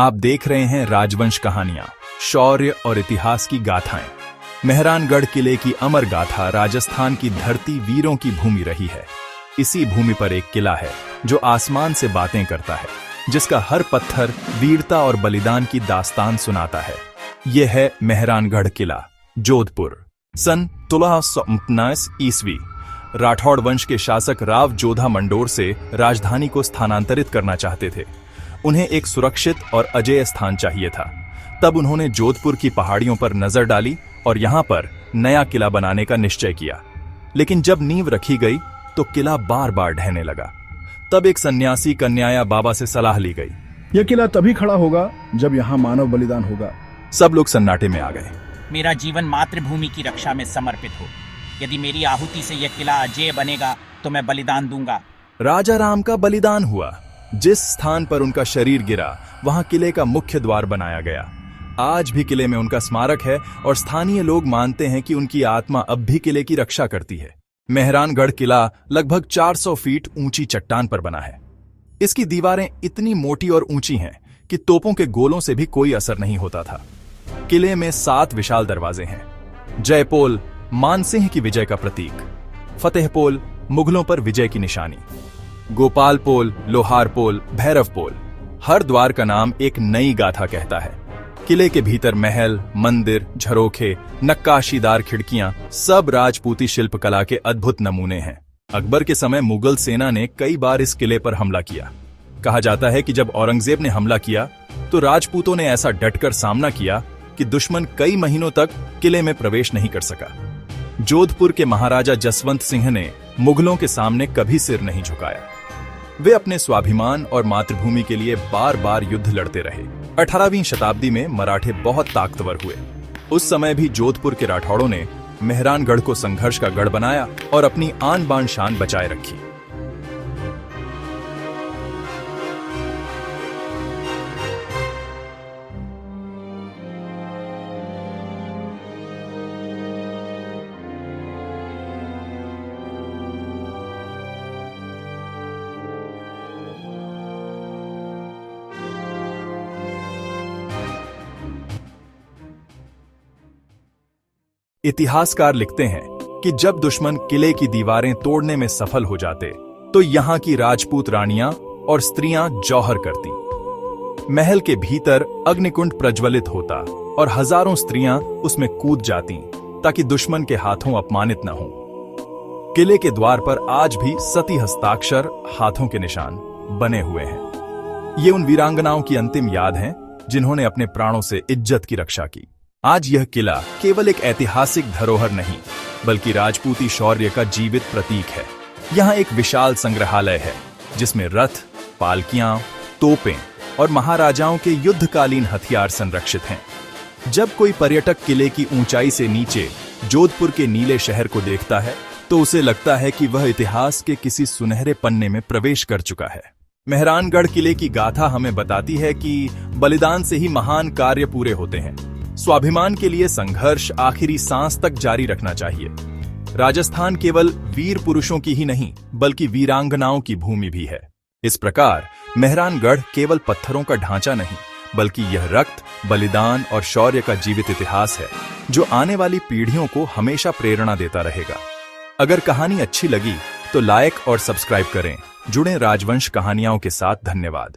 आप देख रहे हैं राजवंश कहानियां, शौर्य और इतिहास की गाथाएं। मेहरानगढ़ किले की अमर गाथा राजस्थान की धरती वीरों की भूमि रही है। इसी भूमि पर एक किला है जो आसमान से बातें करता है, जिसका हर पत्थर वीरता और बलिदान की दास्तान सुनाता है। यह है मेहरानगढ़ किला, जोधपुर। सन 1619 ईस्वी राठौड़ वंश के शासक राव जोधा मंडोर से राजधानी को स्थानांतरित करना चाहते थे। उन्हें एक सुरक्षित और अजेय स्थान चाहिए था। तब उन्होंने जोधपुर की पहाड़ियों पर नजर डाली और यहां पर नया किला बनाने का निश्चय किया। लेकिन जब नींव रखी गई तो किला बार बार ढहने लगा। तब एक सन्यासी कन्याया बाबा से सलाह ली गई। यह किला तभी खड़ा होगा जब यहाँ मानव बलिदान होगा। सब लोग सन्नाटे में आ गए। मेरा जीवन मातृभूमि की रक्षा में समर्पित हो। यदि मेरी आहुति से यह किला अजेय बनेगा तो मैं बलिदान दूंगा। राजा राम का बलिदान हुआ। जिस स्थान पर उनका शरीर गिरा वहां किले का मुख्य द्वार बनाया गया। आज भी किले में उनका स्मारक है और स्थानीय लोग मानते हैं कि उनकी आत्मा अब भी किले की रक्षा करती है। मेहरानगढ़ किला लगभग 400 फीट ऊंची चट्टान पर बना है। इसकी दीवारें इतनी मोटी और ऊंची हैं कि तोपों के गोलों से भी कोई असर नहीं होता था। किले में 7 विशाल दरवाजे हैं। जयपोल मानसिंह की विजय का प्रतीक, फतेहपोल मुगलों पर विजय की निशानी, गोपालपोल, लोहारपोल, भैरवपोल। हर द्वार का नाम एक नई गाथा कहता है। किले के भीतर महल, मंदिर, झरोखे, नक्काशीदार खिड़कियां, सब राजपूती शिल्पकला के अद्भुत नमूने हैं। अकबर के समय मुगल सेना ने कई बार इस किले पर हमला किया। कहा जाता है कि जब औरंगजेब ने हमला किया तो राजपूतों ने ऐसा डटकर सामना किया कि दुश्मन कई महीनों तक किले में प्रवेश नहीं कर सका। जोधपुर के महाराजा जसवंत सिंह ने मुगलों के सामने कभी सिर नहीं झुकाया। वे अपने स्वाभिमान और मातृभूमि के लिए बार बार युद्ध लड़ते रहे। 18वीं शताब्दी में मराठे बहुत ताकतवर हुए। उस समय भी जोधपुर के राठौड़ों ने मेहरानगढ़ को संघर्ष का गढ़ बनाया और अपनी आन बान शान बचाए रखी। इतिहासकार लिखते हैं कि जब दुश्मन किले की दीवारें तोड़ने में सफल हो जाते तो यहाँ की राजपूत रानियां और स्त्रियां जौहर करती। महल के भीतर अग्निकुंड प्रज्वलित होता और हजारों स्त्रियां उसमें कूद जाती ताकि दुश्मन के हाथों अपमानित न हो। किले के द्वार पर आज भी सती हस्ताक्षर, हाथों के निशान बने हुए हैं। ये उन वीरांगनाओं की अंतिम याद हैं जिन्होंने अपने प्राणों से इज्जत की रक्षा की। आज यह किला केवल एक ऐतिहासिक धरोहर नहीं, बल्कि राजपूती शौर्य का जीवित प्रतीक है। यहाँ एक विशाल संग्रहालय है जिसमें रथ, पालकियां, तोपें और महाराजाओं के युद्धकालीन हथियार संरक्षित हैं। जब कोई पर्यटक किले की ऊंचाई से नीचे जोधपुर के नीले शहर को देखता है तो उसे लगता है कि वह इतिहास के किसी सुनहरे पन्ने में प्रवेश कर चुका है। मेहरानगढ़ किले की गाथा हमें बताती है कि बलिदान से ही महान कार्य पूरे होते हैं। स्वाभिमान के लिए संघर्ष आखिरी सांस तक जारी रखना चाहिए। राजस्थान केवल वीर पुरुषों की ही नहीं, बल्कि वीरांगनाओं की भूमि भी है। इस प्रकार मेहरानगढ़ केवल पत्थरों का ढांचा नहीं, बल्कि यह रक्त, बलिदान और शौर्य का जीवित इतिहास है जो आने वाली पीढ़ियों को हमेशा प्रेरणा देता रहेगा। अगर कहानी अच्छी लगी तो लाइक और सब्सक्राइब करें। जुड़ें राजवंश कहानियों के साथ। धन्यवाद।